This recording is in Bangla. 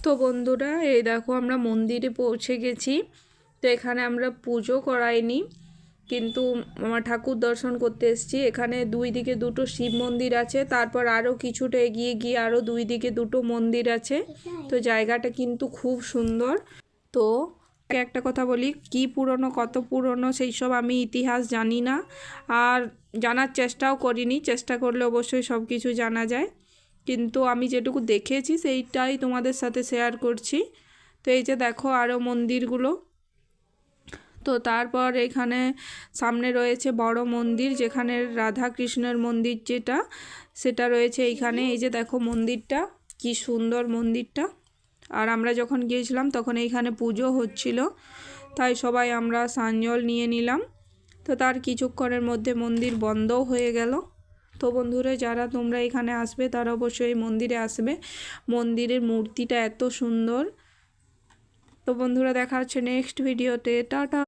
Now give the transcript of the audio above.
তো বন্ধুরা এই দেখো আমরা মন্দিরে পৌঁছে গেছি। তো এখানে আমরা পুজো করাইনি, কিন্তু আমার ঠাকুর দর্শন করতে এসেছি। এখানে দুই দিকে দুটো শিব মন্দির আছে, তারপর আরও কিছুটা এগিয়ে গিয়ে আরও দুই দিকে দুটো মন্দির আছে। তো জায়গাটা কিন্তু খুব সুন্দর। তো একটা কথা বলি, কি পুরনো কত পুরনো সেই সব আমি ইতিহাস জানি না, আর জানার চেষ্টাও করিনি। চেষ্টা করলে অবশ্যই সব কিছু জানা যায়, কিন্তু আমি যেটুকু দেখেছি সেইটাই তোমাদের সাথে শেয়ার করছি। তো এই যে দেখো আরও মন্দিরগুলো। তো তারপর এখানে সামনে রয়েছে বড় মন্দির, যেখানে রাধা কৃষ্ণের মন্দির যেটা সেটা রয়েছে এইখানে। এই যে দেখো মন্দিরটা, কি সুন্দর মন্দিরটা। আর আমরা যখন গিয়েছিলাম তখন এইখানে পুজো হচ্ছিল, তাই সবাই আমরা সানজল নিয়ে নিলাম। তো তার কিছুক্ষণের মধ্যে মন্দির বন্ধও হয়ে গেল। তো বন্ধুরা, যারা তোমরা এখানে আসবে তারা অবশ্যই মন্দিরে আসবে। মন্দিরের মূর্তিটা এত সুন্দর। তো বন্ধুরা, দেখা হচ্ছে নেক্সট ভিডিওতে। টাটা।